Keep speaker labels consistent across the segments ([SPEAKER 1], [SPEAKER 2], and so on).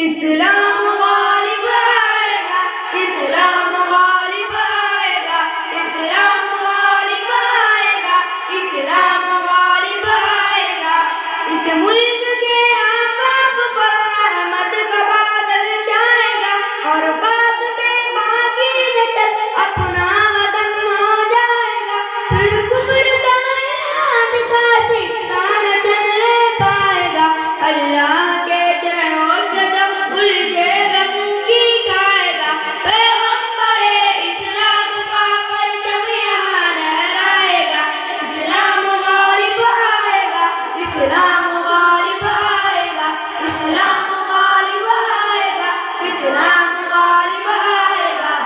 [SPEAKER 1] اسلام غالب آئے گا، اسلام غالب آئے گا، اسلام غالب آئے گا، اسلام غالب آئے گا۔ اس ملک کے آفاق پر رحمت کا بادل چھائے گا، اور پاک سے پاکیزہ تر اپنا وطن ہو جائے گا۔ پھر کفر کا ہاتھ کا سکہ نہ چلنے پائے گا، اللہ کے شہروں سے جب الجھے گا منکی کھائے گا۔ پیغمبر اسلام کا پرچم یہاں لہرائے گا، اسلام غالب آئے گا، اسلام غالب آئے گا، اسلام غالب آئے گا، اسلام غالب آئے گا۔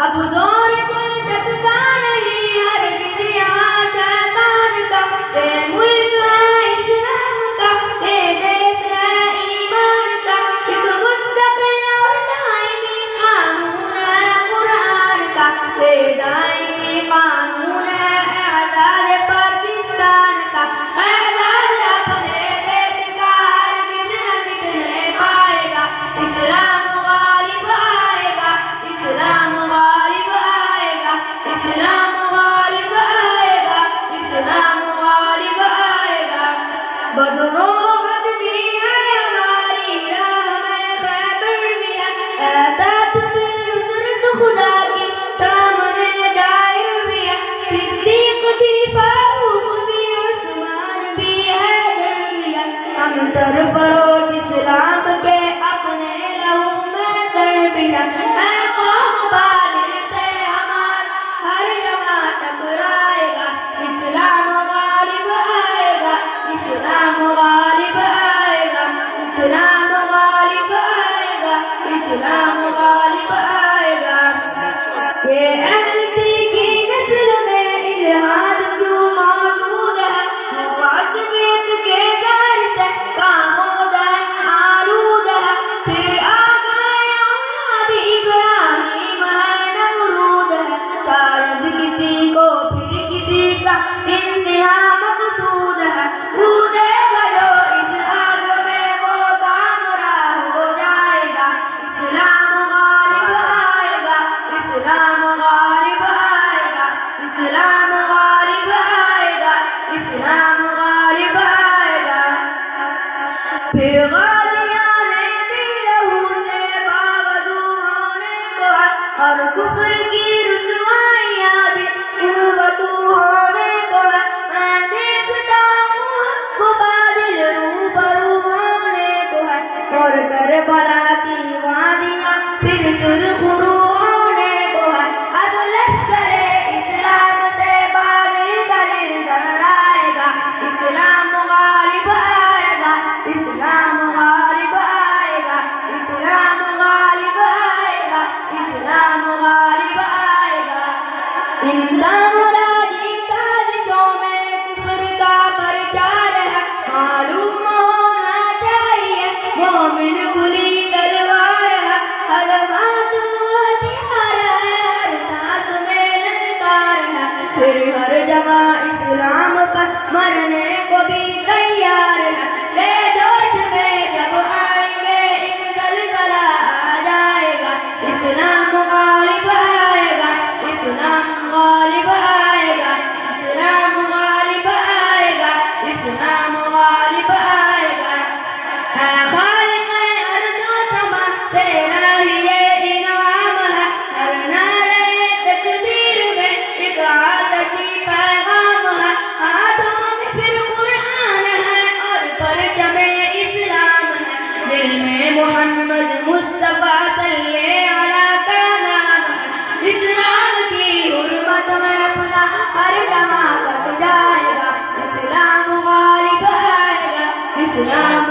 [SPEAKER 1] اب زور چل سکتا نہیں ہرگز یہاں شیطان کا، یہ ملک ہے اسلام کا، یہ دیس ہے ایمان کا، ایک مستقل اور دائمی قانون ہے قرآن کا، یہ دائمی قانون ہے اعزاز پاکستان کا۔ اعزاز اپنے دیس کا ہرگز نہ مٹنے پائے گا، اسلام غالب آئے گا، اسلام غالب آئے گا، اسلام غالب آئے گا، اسلام غالب آئے گا۔ بدروحت بھی ہے ہماری راہ میں خیبر بھی ہے، ایسات بھی نصرت خدا کی سامنے دائر بھی ہے، صدیق بھی فاروق بھی عثمان بھی حیدر بھی ہے، ہم سرفروش اسلام کے اپنے لہو میں در بھی ہے۔ اے قوم بادل سے ہمارا ہر جمع ٹکرائے گا، اسلام غالب آئے گا، اسلام غالب آئے گا، اسلام غالب آئے گا، اسلام غالب آئے گا۔ یہ اہلتی کی نسل میں الہاد کیوں موجود ہے، معصبیت کے دار سے کامود ہے، آلود ہے، پھر آ گئے اولاد ابراہیم ہے، نمرود ہے، شاید کسی کو پھر کسی کا انتہا مقصود ہے، کودے گا جو اس آگ میں وہ کامرہ ہو جائے گا، اسلام غالب آئے گا، اسلام غالب آئے گا، اسلام غالب آئے گا، اسلام غالب آئے گا۔ پھر غازیان دل لہو سے باوضو ہونے کو ہے، اور کفر کی رسوائیاں بھی قوتو ہونے کو ہے۔ میں دیکھتا ہوں حق کو بادل روبرو ہونے کو ہے، اور کربلا کی وادیاں پھر سرخ رو ہونے کو ہے۔ اب لشکر اسلام سے بادل کا دل دھڑائے گا، اسلام غالب آئے گا، اسلام غالب آئے گا، اسلام غالب آئے گا، اسلام غالب آئے گا۔ انسان راجی سازشوں میں کفر کا پرچار ہے، معلوم ہونا چاہیے مومن کھلی تلوار ہے، ہر ہاتھ ہتھیار ہے، ہر سانس میں للکار ہے، پھر ہر جگہ اسلام پر مرنے کو بھی تیار ہے۔ لے جوش میں جب آئیں گے ایک زلزلہ آ جائے گا، اسلام غالب آئے گا، اسلام غالب آئے گا، اسلام غالب آئے گا، اسلام غالب آئے گا۔ اے خالق ارض و سما تیرا ہی یہ انعام ہے، ہر نعرے تکبیر میں ایک آتشی پیغام ہے، ہاتھوں میں پھر قرآن ہے اور پرچم اسلام ہے، دل میں محمد مصطفیٰ صلی علیہ کا نام ہے، اسلام کی حرمت میں اپنا ہر جمع کٹ جائے گا، اسلام غالب آئے گا، اسلام